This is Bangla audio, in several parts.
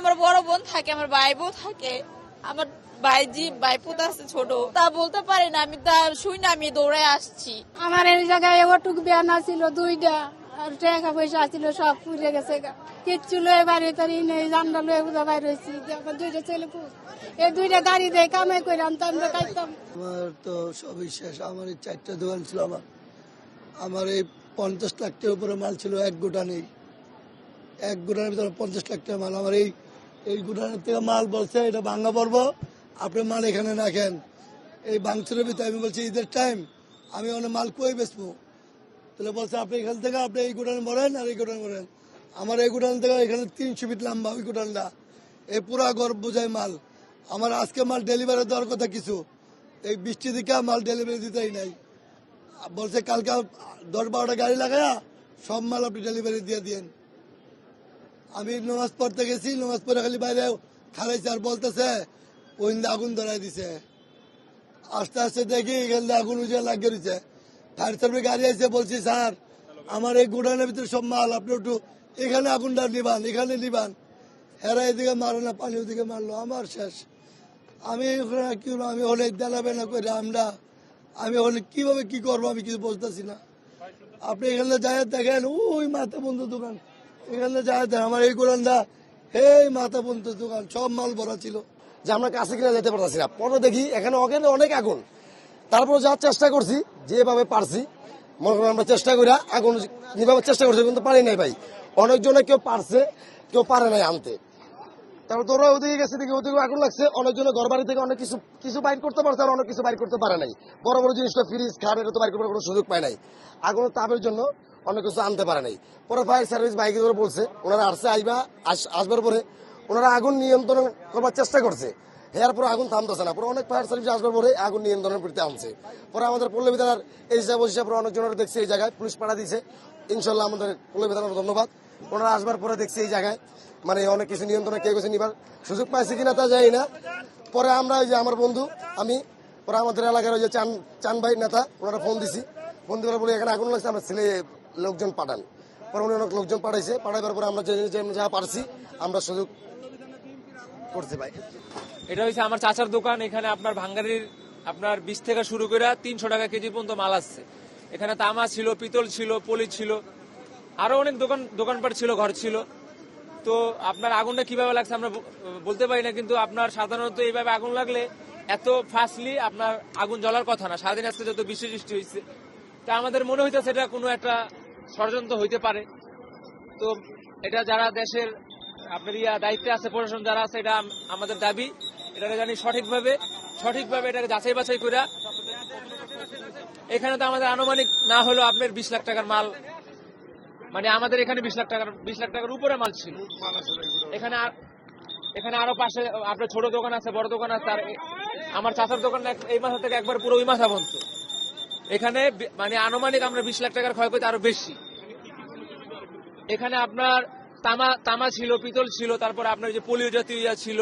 আমার বড় বোন থাকে, আমার ভাই বোন থাকে, আমার ভাইপুত আছে ছোট, তা বলতে পারি না। আমি তা শুই না, আমি দৌড়ে আসছি। আমার এই জায়গায় ওটুক বেয়ানা ছিল দুইটা, আর টাকা পয়সা ছিল সব পুড়ে গেছে। কিচ্ছু লয়ে বাড়ি তারি নেই, জানলা লয়ে বুঝা বাইর হয়েছি। আমার দুইটা ছেলে পুষ, এই দুইটা গাড়ি দিয়ে কামাই করে আনতাম, খাইতাম। আমার তো সবই শেষ। আমার এই 4টা দোকান ছিল। আমার এই 50 লাখ টাকার উপরে মাল ছিল, এক গোটা নেই। এক গোটার ভিতরে 50 লাখ টাকা মাল। আমার এই গোটানের থেকে মাল বলছে এটা ভাঙা পড়বো, আপনি মাল এখানে রাখেন। এই ভাঙচুরের ভিতরে আমি বলছি ঈদের টাইম, আমি অনেক মাল কই বেচবো। তাহলে বলছে আপনি এখান থেকে আপনি এই গোটানে মরেন আর এই গোটানে মরেন। আমার এই গোটান থেকে এখানে 300 ফিট লম্বা ওই গোটানটা, এই পুরা গর্ব বোঝায় মাল। আমার আজকে মাল ডেলিভারি দেওয়ার কথা কিছু, এই বৃষ্টি দিকে মাল ডেলিভারি দিতেই নাই। বলছে কালকে 10-12টা গাড়ি লাগায়া সব মাল আপনি ডেলিভারি দিয়ে দিন। আমি নামাজ পড়তে গেছি, নামাজ পড়ে খালি বাইরে খারাইছে আর বলতেছে ওই আগুন ধরাই দিছে। আস্তে আস্তে দেখি এখানে আগুন উজে লাগিয়ে দিচ্ছে। ফায়ার সার্ভিস গাড়ি আছে, বলছি স্যার আমার এই গোডাউনের ভিতরে সব মাল, আপনি একটু এখানে আগুনটা নিবান, এখানে নিবান। হেরা এদিকে মারে না, পানি ওদিকে মারলো, আমার শেষ। আমি কি আমি হলে দেলাবে না করে আমি হলে কিভাবে কি করবো আমি কিছু বুঝতেছি না। আপনি এখানে যায় দেখেন ওই মাথা বন্ধু দোকান, এখানে যায় দেখেন আমার এই গোডাউনটা, এই মাথা বন্ধু দোকান সব মাল ভরা ছিল। যে আমরা কাছে কিনা যেতে পারতেছি না, পরে দেখি এখানে অনেক আগুন। তারপর যাওয়ার চেষ্টা করছি যেভাবে পারছি, মনে করেন আমরা চেষ্টা করি আগুন নিভাবে চেষ্টা করছি, কিন্তু পারি নাই ভাই। অনেকজনে কেউ পারছে, কেউ পারে নাই আনতে। তারপর তোরা ওদিকে গেছে, দেখি ওদিকে আগুন লাগছে। অনেকজনে ঘর বাড়ি থেকে অনেক কিছু বাইর করতে পারছে, আর অনেক কিছু বাইর করতে পারে নাই। বড় বড় জিনিসটা ফ্রিজ খাট এটা তো বাইর করার কোনো সুযোগ পায় নাই। আগুনের তাপের জন্য অনেক কিছু আনতে পারে নাই। পরে ফায়ার সার্ভিস বাইকে ধরে বলছে, ওনারা আসছে, আসবার পরে ওনারা আগুন নিয়ন্ত্রণ করবার চেষ্টা করছে। এরপর আগুন থামতেছে না। পরে অনেক ফায়ার সার্ভিস আসবার পরে আগুন নিয়ন্ত্রণের প্রতি আনছে। পরে আমাদের পল্লবী থানার এই হিসাবে অনেকজনের দেখছে এই জায়গায় পুলিশ পাঠা দিয়েছে। ইনশাল্লাহ আমাদের পল্লবী থানার ধন্যবাদ। ওনারা আসবার পরে দেখছে এই জায়গায় মানে অনেক কিছু নিয়ন্ত্রণে কেউ কিছু নিবার সুযোগ পাইছে কিনা তা যাই না। পরে আমরা ওই যে আমার বন্ধু পরে আমাদের এলাকার ওই যে চান ভাই নেতা, ওনারা ফোন দিছি। ফোন দেওয়ার বলে এখানে আগুন লাগছে, আমরা ছেলে লোকজন পাঠান। পরে উনি অনেক লোকজন পাঠাইছে। পাঠাইবার পরে আমরা যা পারছি আমরা সুযোগ করছি ভাই। এটা হচ্ছে আমার চাচার দোকান। এখানে আপনার ভাঙ্গারির আপনার 20 থেকে শুরু করে 300 টাকা কেজি পর্যন্ত মাল আসছে। এখানে তামা ছিল, পিতল ছিল, পলি ছিল, আরো অনেক দোকানপাট ছিল, ঘর ছিল। তো আপনার আগুনটা কিভাবে লাগছে আমরা বলতে পারি না, কিন্তু আপনার সাধারণত এইভাবে আগুন লাগলে এত ফাস্টলি আপনার আগুন জ্বলার কথা না। সারাদিন আজকে যত বৃষ্টি সৃষ্টি হয়েছে, তা আমাদের মনে হইতে সেটা কোনো একটা ষড়যন্ত্র হইতে পারে। তো এটা যারা দেশের আপনার দায়িত্বে আছে, প্রশাসন যারা আছে, এটা আমাদের দাবি এটাকে জানি সঠিকভাবে এটাকে যাচাই বাছাই করে। এখানে তো আমাদের আনুমানিক না হলো আপনার 20 লাখ টাকার মাল, মানে আমাদের এখানে 20 লাখ টাকার উপরে মাল ছিল। এখানে আরো পাশে আপনার ছোট দোকান আছে, বড় দোকান আছে। আর আমার চাচার দোকান এই মাথা থেকে একবার পুরো ওই মাথা বন্ধ। এখানে মানে আনুমানিক আমরা 20 লাখ টাকার ক্ষয়ক্ষতি আরো বেশি। এখানে আপনার তামা ছিল, পিতল ছিল, তারপর আপনার যে পোলিও জাতীয় ছিল,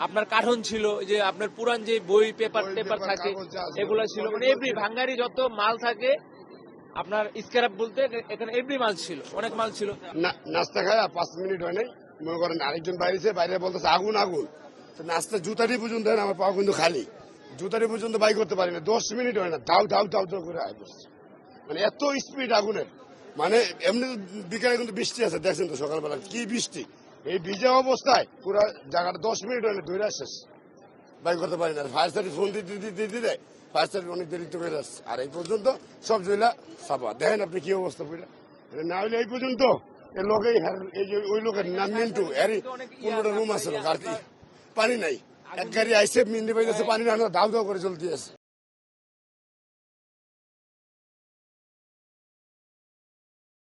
আপনার কার্টন ছিল, যে আপনার পুরান যে বই পেপার থাকে এগুলো ছিল। মানে এভরি ভাঙ্গারি যত মাল থাকে আপনার স্ক্র্যাপ বলতে এখানে এভরি মাল ছিল, অনেক মাল ছিল। নাস্তা খায় 5 মিনিট হয় নাই, মনে করেন আরেকজন বাইরে বলতেছে আগুন। নাস্তা জুতারি পর্যন্ত হয় না, আমার পাওয়া কিন্তু খালি। জুতারি পর্যন্ত বাই করতে পারি না, 10 মিনিট হয় না, ধাউ করে আয় বসছে। মানে এত স্পিড আগুনের। মানে এমনি বিকালে কিন্তু বৃষ্টি আছে, দেখছেন তো সকালবেলা কি বৃষ্টি। এই ভিজা অবস্থায় পুরো জায়গাটা 10 মিনিট হয় না, ধরে শেষ বাই করতে পারি না। ফায়ার সার্ভিস ফোন দিতে ফায়ার সার্ভিস অনেক দেরিতে করে আসছে। আর এই পর্যন্ত সব জয়লা সাফা। দেখেন আপনি কি অবস্থা পুরা। না হলে এই পর্যন্ত এই লোকেই ওই লোকের নাম মিন্টু, এর 15টা রুম আছে, গাড়ি পানি নাই। এক গাড়ি আইসে মিন্দি পাইতেছে, পানি না দাউ করে চলতে আছে।